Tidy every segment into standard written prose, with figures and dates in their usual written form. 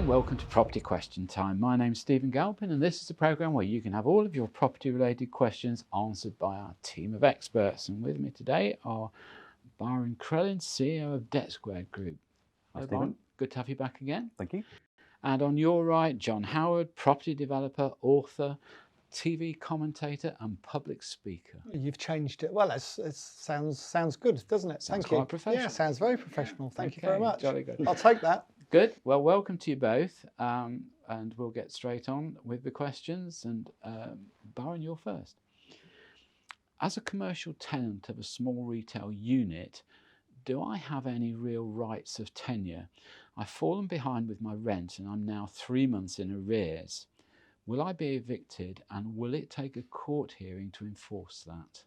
welcome to Property Question Time. My name's Stephen Galpin, and this is a programme where you can have all of your property-related questions answered by our team of experts. And with me today are Byron Crellin, CEO of Debt Squared Group. Hello, Byron. Good to have you back again. Thank you. And on your right, John Howard, property developer, author, TV commentator and public speaker. You've changed it. Well, it sounds good, doesn't it? Sounds Thank you. quite professional. Yeah, sounds very professional. Thank you very Okay, much. jolly good. I'll take that. Good. Well, welcome to you both, and we'll get straight on with the questions. And Byron, you're first. As a commercial tenant of a small retail unit, do I have any real rights of tenure? I've fallen behind with my rent and I'm now 3 months in arrears. Will I be evicted, and will it take a court hearing to enforce that?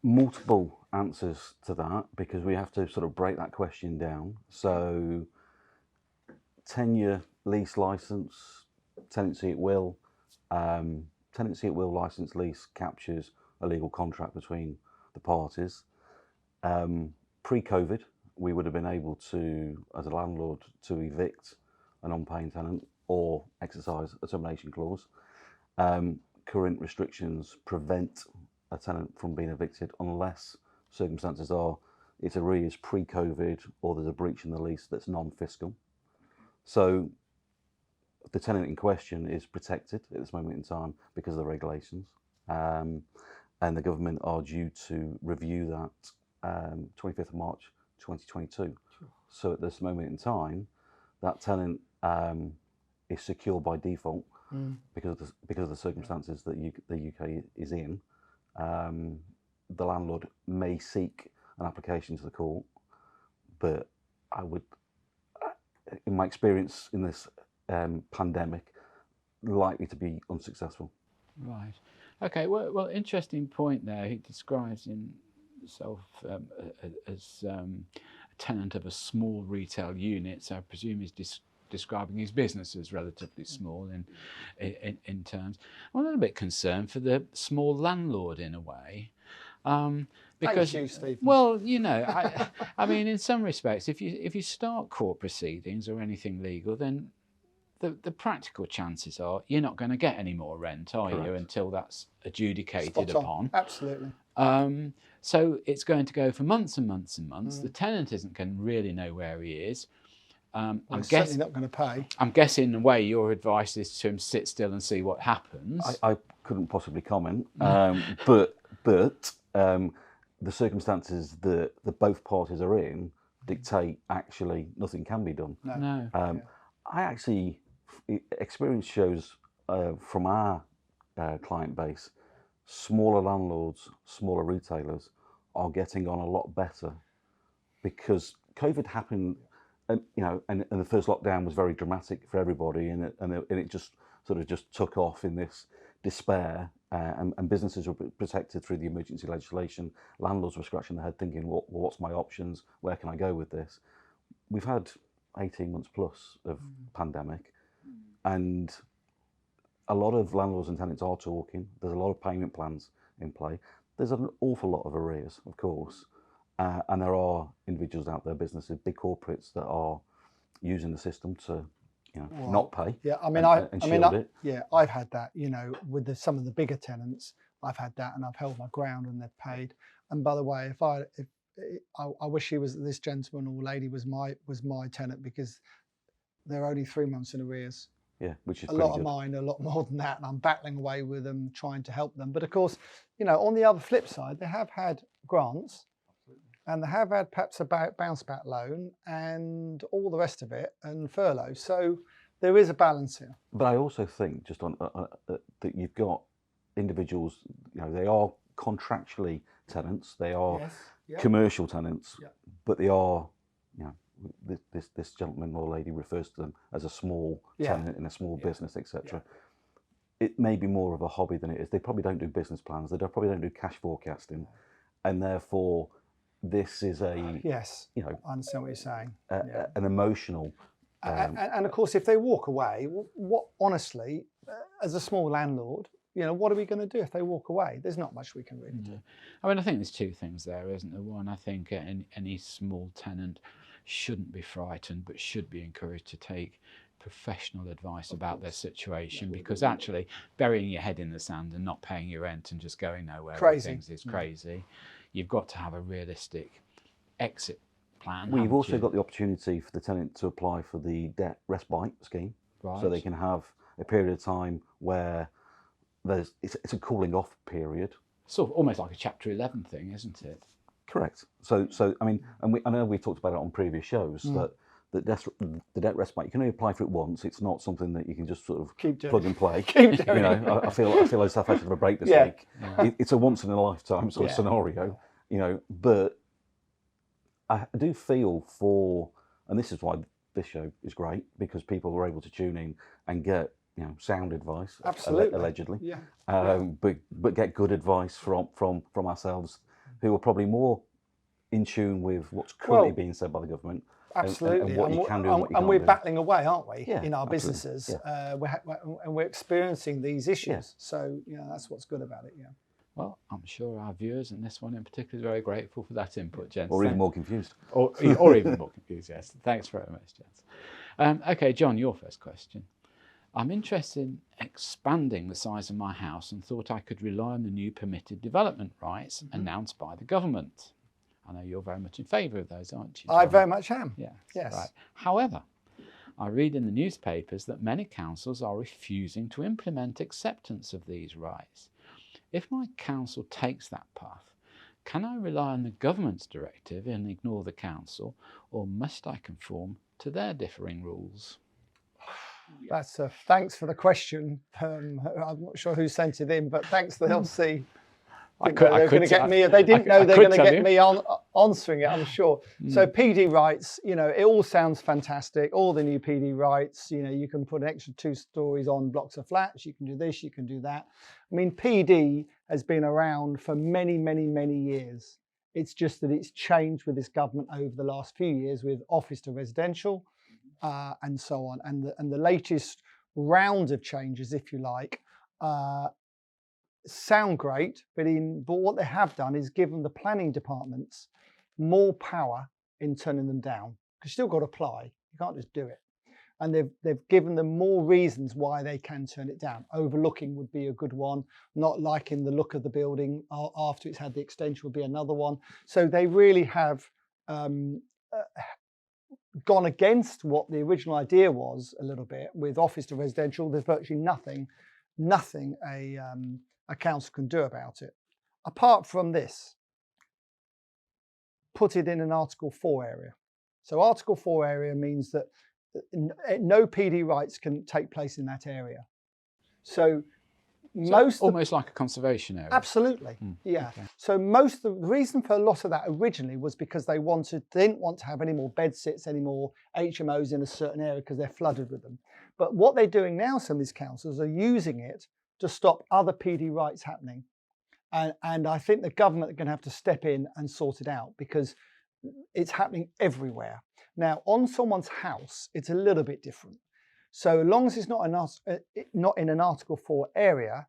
Multiple answers to that, because we have to sort of break that question down. So tenure, lease license, tenancy at will. Tenancy at will license lease captures a legal contract between the parties. Pre-COVID, we would have been able to, as a landlord, to evict an unpaying tenant or exercise a termination clause. Current restrictions prevent a tenant from being evicted unless circumstances are it's arrears pre-COVID or there's a breach in the lease that's non-fiscal. So the tenant in question is protected at this moment in time because of the regulations, and the government are due to review that 25th of March 2022. Sure. So at this moment in time, that tenant is secure by default because of the circumstances that the UK is in. The landlord may seek an application to the court, but I would, in my experience in this pandemic, likely to be unsuccessful. Right. Okay. Well, interesting point there. He describes himself as a tenant of a small retail unit, so I presume he's describing his business as relatively small in terms. I'm a little bit concerned for the small landlord in a way, because Thank you, Stephen. Well, you know, I mean, in some respects, if you start court proceedings or anything legal, then the practical chances are you're not going to get any more rent, are Correct. you, until that's adjudicated Spot on. upon. Absolutely. So it's going to go for months and months and months. The tenant isn't going to really know where he is. I'm certainly not going to pay. I'm guessing the way your advice is to him sit still and see what happens. I couldn't possibly comment, but the circumstances that both parties are in dictate actually nothing can be done. No. I actually, experience shows from our client base, smaller landlords, smaller retailers are getting on a lot better because COVID happened. And the first lockdown was very dramatic for everybody, and it just sort of just took off in this despair, and businesses were protected through the emergency legislation. Landlords were scratching their head thinking, well, what's my options? Where can I go with this? We've had 18 months plus of pandemic, and a lot of landlords and tenants are talking. There's a lot of payment plans in play. There's an awful lot of arrears, of course. And there are individuals out there, businesses, big corporates that are using the system to, not pay. Yeah, I mean, I've had that. With some of the bigger tenants, I've had that, and I've held my ground, and they've paid. And by the way, I wish this gentleman or lady was my tenant, because they're only 3 months in arrears. Yeah, which is a lot of mine, a lot more than that, and I'm battling away with them, trying to help them. But of course, on the other flip side, they have had grants. And they have had perhaps a bounce back loan and all the rest of it, and furlough. So there is a balance here. But I also think just on that you've got individuals, they are contractually tenants, they are commercial tenants, but they are, this gentleman or lady refers to them as a small tenant in a small business, etc. It may be more of a hobby than it is. They probably don't do business plans. They probably don't do cash forecasting, and therefore, this is I understand what you're saying. An emotional. And of course, if they walk away, what honestly, as a small landlord, what are we going to do if they walk away? There's not much we can really do. I mean, I think there's two things there, isn't there? One, I think any small tenant shouldn't be frightened, but should be encouraged to take professional advice about their situation, because actually burying your head in the sand and not paying your rent and just going nowhere with things is crazy. You've got to have a realistic exit plan. We've also got the opportunity for the tenant to apply for the debt respite scheme, so they can have a period of time where it's a cooling off period. Sort of almost like a Chapter 11 thing, isn't it? Correct. So I mean, and I know we've talked about it on previous shows that the debt respite, you can only apply for it once. It's not something that you can just sort of plug and play. Keep doing you know, I feel as if I should have a break this week. It's a once in a lifetime sort of scenario, you know. But I do feel for, and this is why this show is great, because people are able to tune in and get, you know, sound advice, allegedly, but get good advice from ourselves, who are probably more in tune with what's currently being said by the government. Absolutely, and what you can do and what you can't we're do. battling away, aren't we, Yeah, in our absolutely. businesses? And we're experiencing these issues. Yeah. So, you know, that's what's good about it. Yeah. Well, I'm sure our viewers, and this one in particular, is very grateful for that input, gents. Or even more confused. Or even more confused, yes. Thanks very much, gents. Okay, John, your first question. I'm interested in expanding the size of my house and thought I could rely on the new permitted development rights announced by the government. I know you're very much in favour of those, aren't you, John? I very much am. Yes. Right. However, I read in the newspapers that many councils are refusing to implement acceptance of these rights. If my council takes that path, can I rely on the government's directive and ignore the council, or must I conform to their differing rules? That's thanks for the question. I'm not sure who sent it in, but thanks to the LC. They're going to get me. They didn't know they're going to get me on answering it, I'm sure. So PD rights, you know, it all sounds fantastic. All the new PD rights, you know, you can put an extra 2 stories on blocks of flats. You can do this, you can do that. I mean, PD has been around for many, many, many years. It's just that it's changed with this government over the last few years with office to residential and so on. And the latest round of changes, if you like, sound great, but what they have done is given the planning departments more power in turning them down. Because you still got to apply, you can't just do it. And they've given them more reasons why they can turn it down. Overlooking would be a good one. Not liking the look of the building after it's had the extension would be another one. So they really have gone against what the original idea was a little bit. With office to residential, there's virtually nothing a council can do about it. Apart from this, put it in an Article 4 area. So Article 4 area means that no PD rights can take place in that area. So almost like a conservation area. Absolutely, yeah. Okay. So the reason for a lot of that originally was because they didn't want to have any more bed sits, any more HMOs in a certain area because they're flooded with them. But what they're doing now, some of these councils are using it to stop other PD rights happening. And I think the government are going to have to step in and sort it out because it's happening everywhere. Now, on someone's house, it's a little bit different. So as long as it's not in an Article 4 area,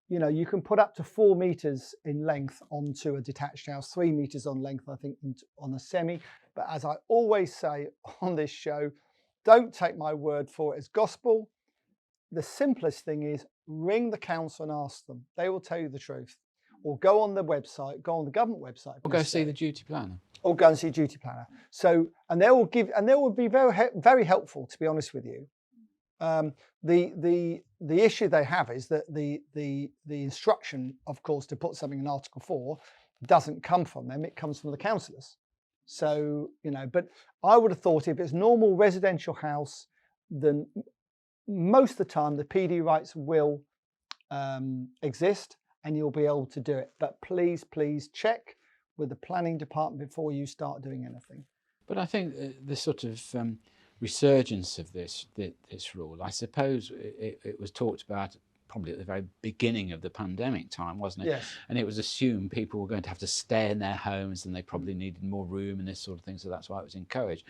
you know, you can put up to 4 meters in length onto a detached house, 3 meters on length, I think, on a semi. But as I always say on this show, don't take my word for it as gospel. The simplest thing is ring the council and ask them. They will tell you the truth. Or go on the website, go on the government website. Or go see the duty planner. Or go and see a duty planner. So, and they will be very, very helpful, to be honest with you. The issue they have is that the instruction, of course, to put something in Article 4 doesn't come from them. It comes from the councillors. So, you know, but I would have thought if it's normal residential house, then most of the time the PD rights will exist and you'll be able to do it. But please check with the planning department before you start doing anything. But I think the sort of resurgence of this rule, I suppose it was talked about probably at the very beginning of the pandemic time, wasn't it? Yes. And it was assumed people were going to have to stay in their homes and they probably needed more room and this sort of thing, so that's why it was encouraged.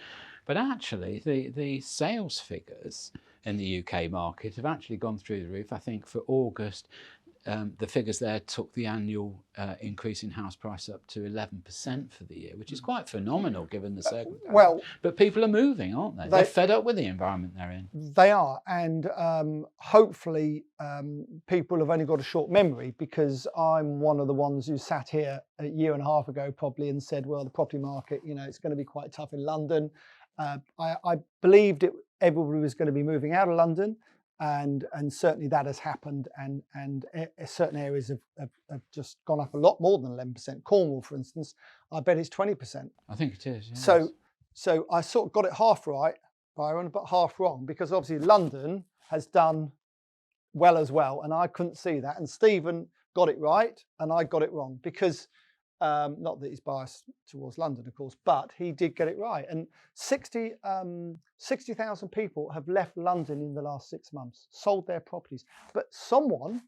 But actually, the sales figures in the UK market have actually gone through the roof. I think for August, the figures there took the annual increase in house price up to 11% for the year, which is quite phenomenal given the circumstances. Well, but people are moving, aren't they? They're fed up with the environment they're in. They are, and hopefully people have only got a short memory, because I'm one of the ones who sat here a year and a half ago probably and said, well, the property market, it's going to be quite tough in London. I believed everybody was going to be moving out of London. And certainly that has happened, and certain areas have just gone up a lot more than 11%. Cornwall, for instance, I bet it's 20%. I think it is. Yes. So I sort of got it half right, Byron, but half wrong, because obviously London has done well as well, and I couldn't see that. And Stephen got it right, and I got it wrong, because not that he's biased towards London, of course, but he did get it right. And 60,000 people have left London in the last 6 months, sold their properties. But someone,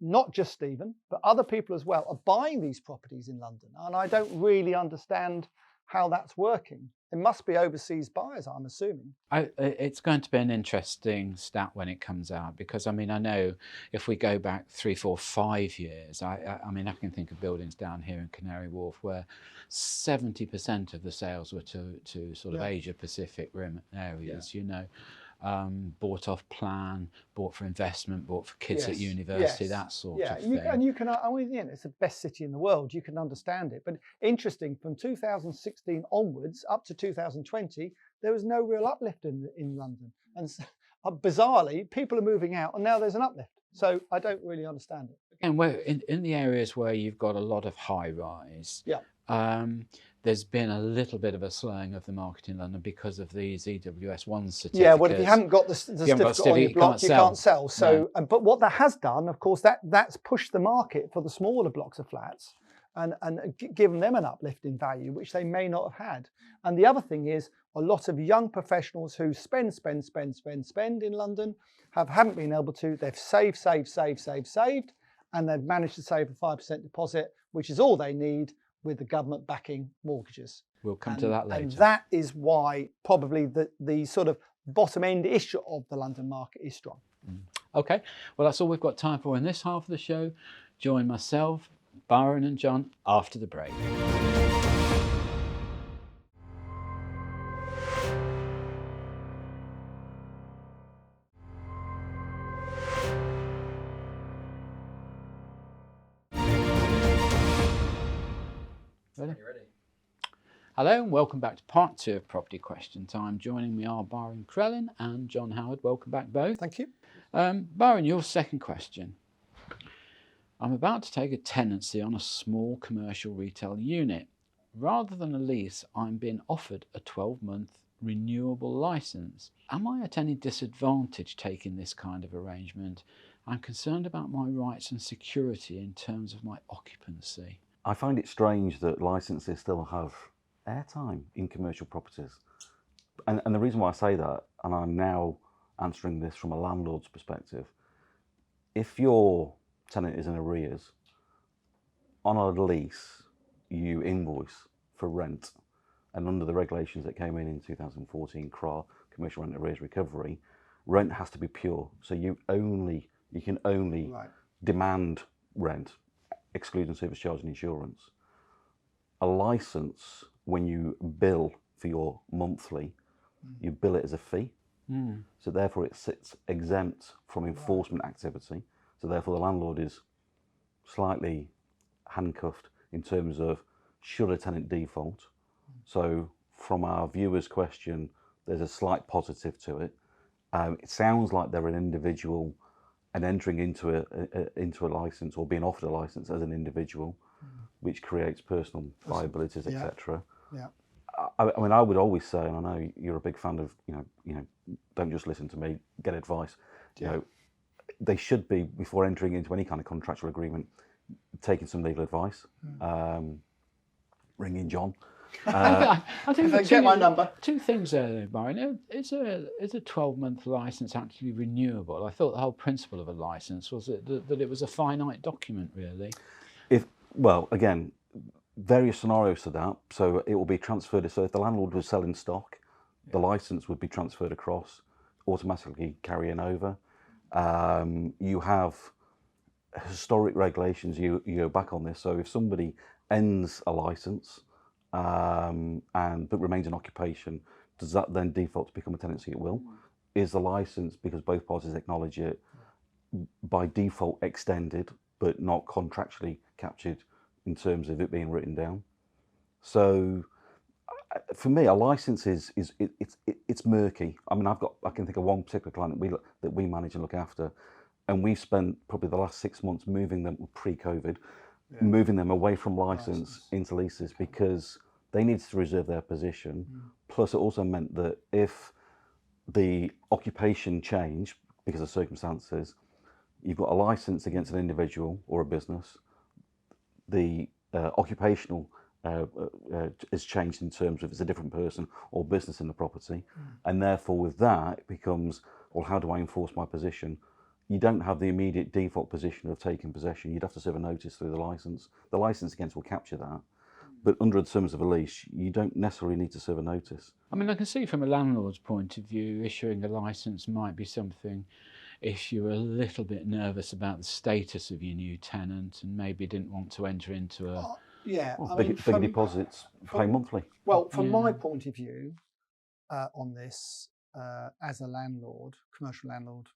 not just Stephen, but other people as well, are buying these properties in London. And I don't really understand how that's working. It must be overseas buyers, I'm assuming. It's going to be an interesting stat when it comes out, because I know if we go back 3, 4, 5 years, I can think of buildings down here in Canary Wharf where 70% of the sales were to sort of Asia Pacific rim areas, bought off plan, bought for investment, bought for kids at university, that sort of thing. And you can, it's the best city in the world, you can understand it. But interesting, from 2016 onwards up to 2020, there was no real uplift in London. And bizarrely, people are moving out, and now there's an uplift. So I don't really understand it. And where in the areas where you've got a lot of high rise, there's been a little bit of a slowing of the market in London because of these EWS1 certificates. Yeah, well, if you haven't got the certificate on your block, you can't sell. So, but what that has done, of course, that's pushed the market for the smaller blocks of flats and given them an uplift in value, which they may not have had. And the other thing is, a lot of young professionals who spend in London haven't been able to. They've saved, and they've managed to save a 5% deposit, which is all they need, with the government backing mortgages. We'll come to that later. And that is why probably the sort of bottom end issue of the London market is strong. Okay, well, that's all we've got time for in this half of the show. Join myself, Byron and John after the break. Ready? Hello and welcome back to part 2 of Property Question Time. Joining me are Byron Crellin and John Howard. Welcome back both. Thank you. Byron, your second question. I'm about to take a tenancy on a small commercial retail unit. Rather than a lease, I'm being offered a 12-month renewable licence. Am I at any disadvantage taking this kind of arrangement? I'm concerned about my rights and security in terms of my occupancy. I find it strange that licenses still have airtime in commercial properties. And the reason why I say that, and I'm now answering this from a landlord's perspective, if your tenant is in arrears, on a lease, you invoice for rent. And under the regulations that came in 2014, CRA, Commercial Rent Arrears Recovery, rent has to be pure. So you can only demand rent, excluding service charge and insurance. A license, when you bill for your monthly, you bill it as a fee. So therefore it sits exempt from enforcement activity. So therefore the landlord is slightly handcuffed in terms of should a tenant default. So from our viewer's question, there's a slight positive to it. It sounds like they're an individual and entering into a license or being offered a license as an individual, which creates personal liabilities, etc. Yeah. I would always say, and I know you're a big fan of, don't just listen to me, get advice. They should be, before entering into any kind of contractual agreement, taking some legal advice. Ring in John. I think get my number. 2 things there, Byron. Is a 12-month licence actually renewable? I thought the whole principle of a licence was that it was a finite document, really. Well, again, various scenarios to that. So it will be transferred. So if the landlord was selling stock, the licence would be transferred across, automatically carrying over. You have historic regulations, you go back on this. So if somebody ends a license but remains in occupation, does that then default to become a tenancy at will? Is the license, because both parties acknowledge it, by default extended but not contractually captured in terms of it being written down? So for me, a license it's murky. I mean, I can think of one particular client that we manage and look after, and we've spent probably the last 6 months moving them pre-COVID, moving them away from license into leases, because they needed to reserve their position. Plus, it also meant that if the occupation changed because of circumstances, you've got a license against an individual or a business. The occupational is changed in terms of it's a different person or business in the property, and therefore with that it becomes, well, how do I enforce my position? You don't have the immediate default position of taking possession. You'd have to serve a notice through the license. The license against will capture that, but under the terms of a lease, you don't necessarily need to serve a notice. I mean, I can see from a landlord's point of view, issuing a license might be something if you were a little bit nervous about the status of your new tenant and maybe didn't want to enter into a... Big deposits, pay monthly. Well, from my point of view on this, as a landlord, commercial landlord,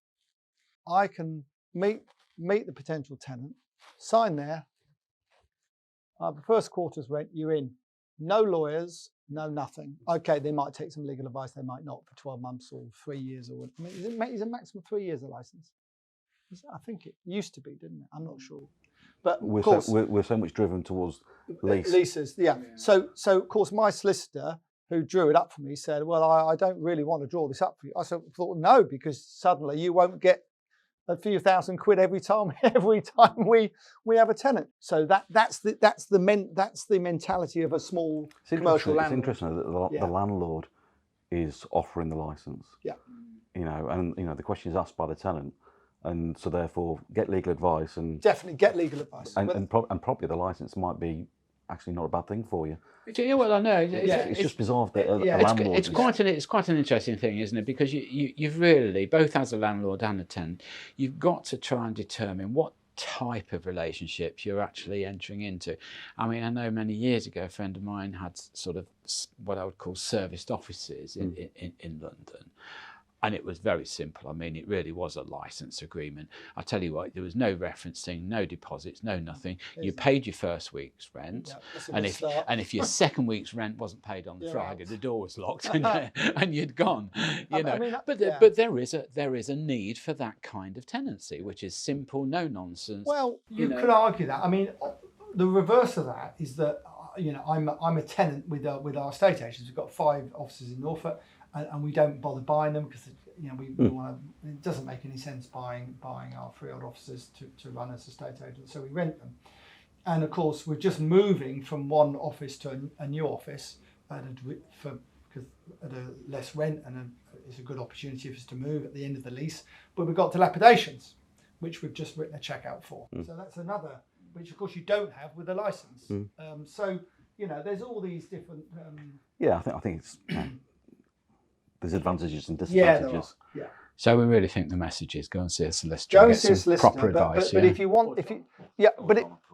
I can meet the potential tenant, sign there, the first quarter's rent, you're in. No lawyers, no nothing. Okay, they might take some legal advice, they might not, for 12 months or 3 years. Or I mean, is it maximum 3 years a license? I think it used to be, didn't it? I'm not sure. But we're, of course, we're so much driven towards leases. Yeah. So of course, my solicitor, who drew it up for me, said, well, I don't really want to draw this up for you. I thought, no, because suddenly you won't get a few thousand quid every time we have a tenant. So that's the mentality of a small commercial landlord. It's interesting that the landlord is offering the license. Yeah. And the question is asked by the tenant, and so therefore get legal advice and definitely get legal advice. And probably the license might be actually not a bad thing for you. Yeah, well, I know. It's just bizarre that a landlord... It's quite an interesting thing, isn't it? Because you've really, both as a landlord and a tenant, you've got to try and determine what type of relationship you're actually entering into. I mean, I know many years ago, a friend of mine had sort of what I would call serviced offices in London. And it was very simple. I mean, it really was a license agreement. I tell you what, there was no referencing, no deposits, no nothing. You paid your first week's rent, and if your second week's rent wasn't paid on the Friday, the door was locked and you'd gone. But there is a need for that kind of tenancy, which is simple, no nonsense. Well, you could argue that. I mean, the reverse of that is that I'm a tenant with our estate agents. We've got 5 offices in Norfolk. And we don't bother buying them because we want to. It doesn't make any sense buying our freehold offices to run as estate agents, so we rent them. And of course, we're just moving from one office to a new office because at a less rent, and it's a good opportunity for us to move at the end of the lease. But we've got dilapidations, which we've just written a check out for. So that's another, which of course you don't have with a license. So there's all these different. I think it's. There's advantages and disadvantages. Yeah. So we really think the message is go and see a solicitor. Go and see a solicitor. Proper advice. But if you want,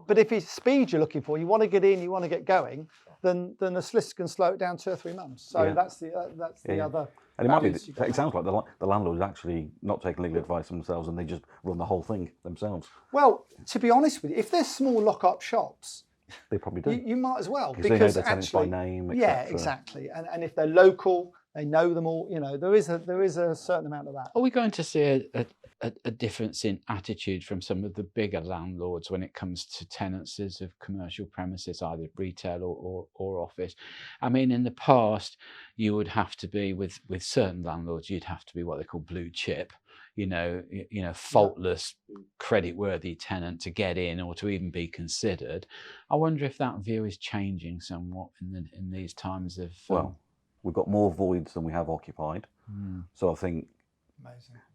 but if it's speed you're looking for, you want to get in, you want to get going, then the solicitor can slow it down 2 or 3 months. So that's the other. And it might be. It sounds like the landlord is actually not taking legal advice themselves, and they just run the whole thing themselves. Well, to be honest with you, if they're small lock-up shops, they probably do. You might as well, because they know their tenants by name. Yeah, exactly. And if they're local, they know them all. There is a certain amount of that. Are we going to see a difference in attitude from some of the bigger landlords when it comes to tenancies of commercial premises, either retail or office? I mean, in the past, you would have to be with certain landlords. You'd have to be what they call blue chip. Faultless, credit-worthy tenant to get in or to even be considered. I wonder if that view is changing somewhat in these times of. Well, we've got more voids than we have occupied, so I think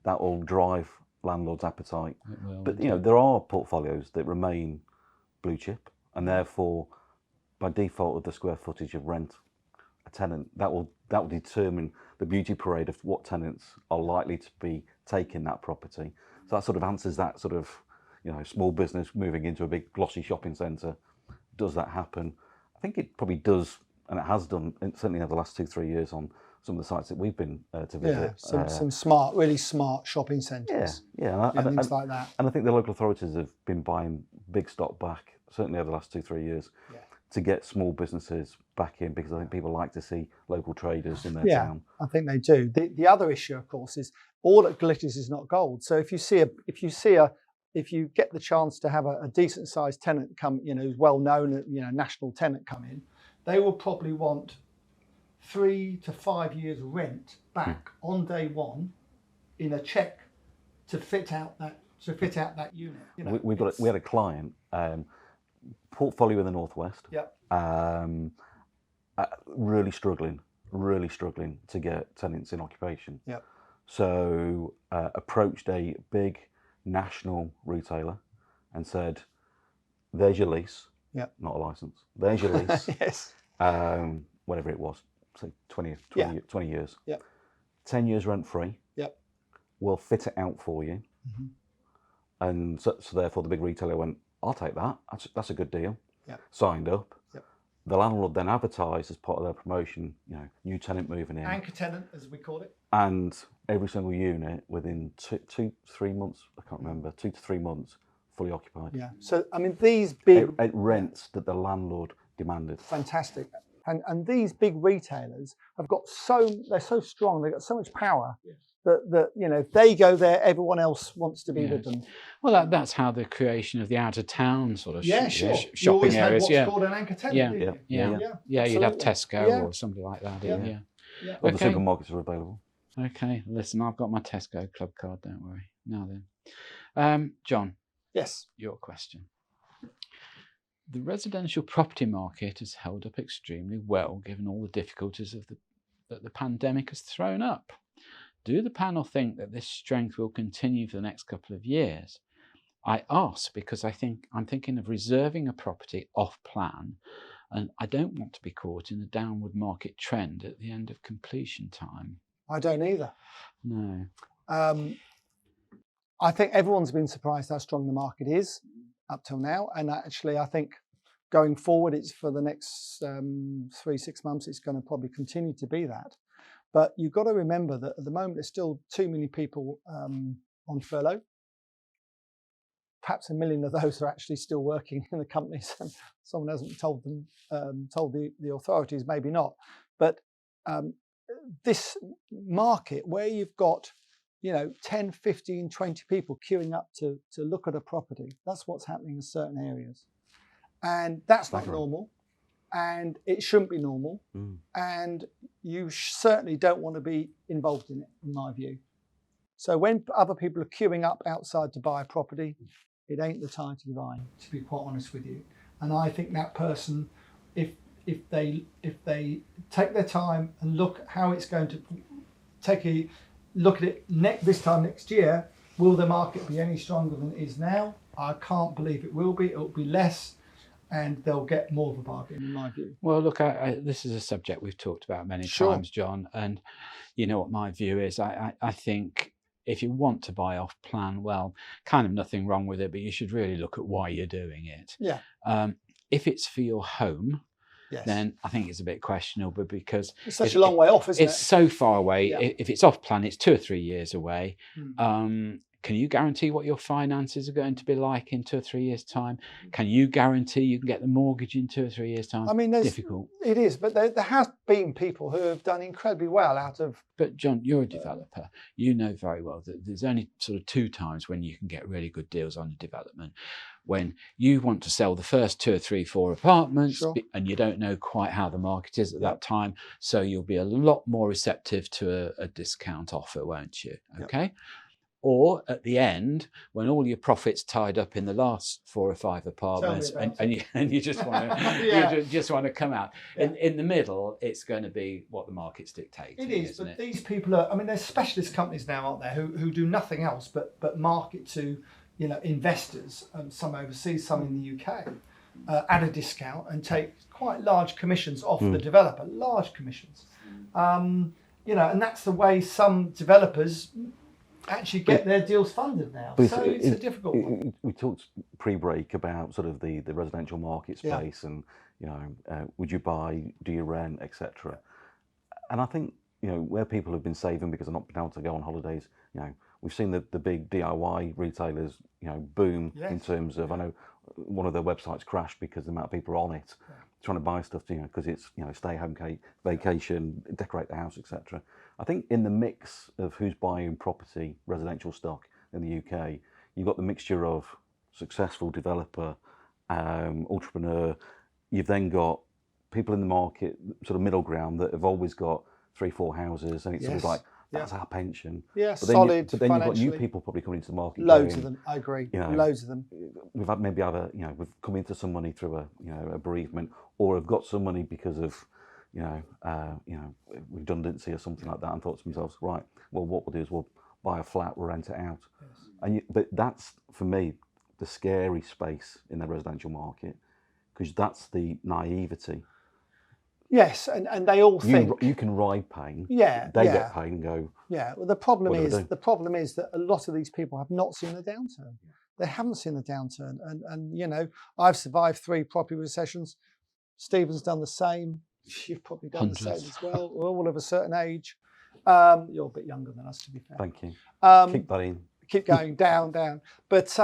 that will drive landlords' appetite. But there are portfolios that remain blue chip, and therefore, by default of the square footage of rent, a tenant that will determine the beauty parade of what tenants are likely to be taking that property. So that sort of answers that sort of small business moving into a big glossy shopping centre. Does that happen? I think it probably does, and it has done, certainly over the last 2-3 years on some of the sites that we've been to visit. Some smart, really smart shopping centres. And things like that. And I think the local authorities have been buying big stock back, certainly over the last 2-3 years, to get small businesses back in, because I think people like to see local traders in their town. I think they do. The other issue, of course, is all that glitters is not gold. So if you get the chance to have a decent sized tenant come, who's well known, national tenant come in, they will probably want 3 to 5 years rent back on day one in a check to fit out that unit. We had a client, portfolio in the northwest. Really struggling to get tenants in occupation. So approached a big national retailer and said, "There's your lease." Not a license. There's your lease. Yes. Whatever it was, say 20 years. 10 years rent free. We'll fit it out for you. And so therefore the big retailer went, "I'll take that. That's a good deal." Signed up. The landlord then advertised as part of their promotion, new tenant moving in. Anchor tenant, as we call it. And every single unit within 2-3 months, I can't remember, 2 to 3 months, fully occupied. So, I mean, these big... At rents that the landlord demanded. Fantastic. And these big retailers have got they're so strong, they've got so much power that if they go there, everyone else wants to be with them. Well, that's how the creation of the out of town sort of shopping you always areas. Had what's called an anchor tenant. You'd have Tesco or something like that. All the supermarkets are available. Okay, listen, I've got my Tesco club card. Don't worry. Now then, John. Yes. Your question. The residential property market has held up extremely well, given all the difficulties that the pandemic has thrown up. Do the panel think that this strength will continue for the next couple of years? I ask because I'm thinking of reserving a property off plan, and I don't want to be caught in a downward market trend at the end of completion time. I don't either. No. I think everyone's been surprised how strong the market is up till now, and actually I think going forward, it's for the next 3-6 months, it's going to probably continue to be that. But you've got to remember that at the moment, there's still too many people on furlough. Perhaps 1 million of those are actually still working in the companies. Someone hasn't told them, told the authorities, maybe not. But this market where you've got 10, 15, 20 people queuing up to look at a property, that's what's happening in certain areas. And that's not normal. And it shouldn't be normal. And you certainly don't want to be involved in it, in my view. So when other people are queuing up outside to buy a property, it ain't the time to be buying, to be quite honest with you. And I think that person, if they take their time and look how it's going to take a look at it this time next year, will the market be any stronger than it is now? I can't believe it will be. It will be less. And they'll get more of a bargain, in my view. Well, look, this is a subject we've talked about many times, John. And you know what my view is. I think if you want to buy off plan, well, kind of nothing wrong with it, but you should really look at why you're doing it. If it's for your home, then I think it's a bit questionable, because it's such a long way off, isn't it? It's so far away. If it's off plan, it's 2 or 3 years away. Can you guarantee what your finances are going to be like in 2 or 3 years' time? Can you guarantee you can get the mortgage in 2 or 3 years' time? I mean, difficult. It is, but there has been people who have done incredibly well out of... But John, you're a developer. You know very well that there's only sort of 2 times when you can get really good deals on a development. When you want to sell the first 2 or 3, 4 apartments, and you don't know quite how the market is at that time, so you'll be a lot more receptive to a discount offer, won't you? Okay. Or at the end, when all your profits tied up in the last 4 or 5 apartments, and you just want to you just want to come out. In the middle, it's going to be what the market's dictating. It is, but these people are. I mean, there's specialist companies now, aren't there, who do nothing else but market to investors, some overseas, some in the UK, at a discount, and take quite large commissions off the developer. Large commissions, and that's the way some developers actually get their deals funded now. So it's a difficult one. We talked pre-break about sort of the residential market space, and would you buy, do you rent, etc. And I think where people have been saving because they've not been able to go on holidays, we've seen the big DIY retailers boom in terms of, I know one of their websites crashed because the amount of people are on it trying to buy stuff, because it's stay home vacation, decorate the house, etc. I think in the mix of who's buying property, residential stock in the UK, you've got the mixture of successful developer, entrepreneur. You've then got people in the market, sort of middle ground, that have always got 3-4 houses, and it's sort of like, that's our pension. Yeah, but then solid. But then you've got new people probably coming into the market. Loads of them. I agree. Loads of them. We've had we've come into some money through a bereavement, or have got some money because of redundancy or something like that, and thought to themselves, right, well, what we'll do is we'll buy a flat, we'll rent it out. Yes. But that's, for me, the scary space in the residential market, because that's the naivety. Yes, and they all think you can ride pain. Yeah, they get pain and go. Yeah, well, the problem is that a lot of these people have not seen the downturn. They haven't seen the downturn, and I've survived 3 property recessions. Stephen's done the same. You've probably done the same as well. We're all of a certain age. You're a bit younger than us, to be fair. Thank you. Keep that in. Keep going down. But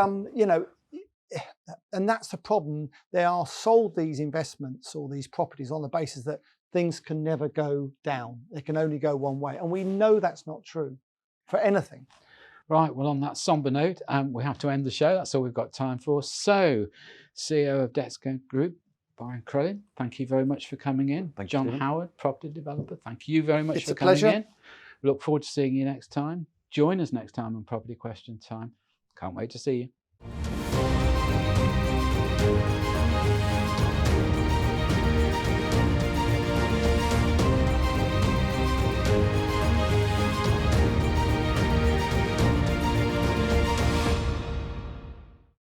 and that's the problem. They are sold these investments or these properties on the basis that things can never go down. They can only go one way. And we know that's not true for anything. Right, well, on that somber note, we have to end the show. That's all we've got time for. So, CEO of Dexco Group, Byron Crellin, thank you very much for coming in. Thank John you. Howard, property developer, thank you very much for coming in. We look forward to seeing you next time. Join us next time on Property Question Time. Can't wait to see you.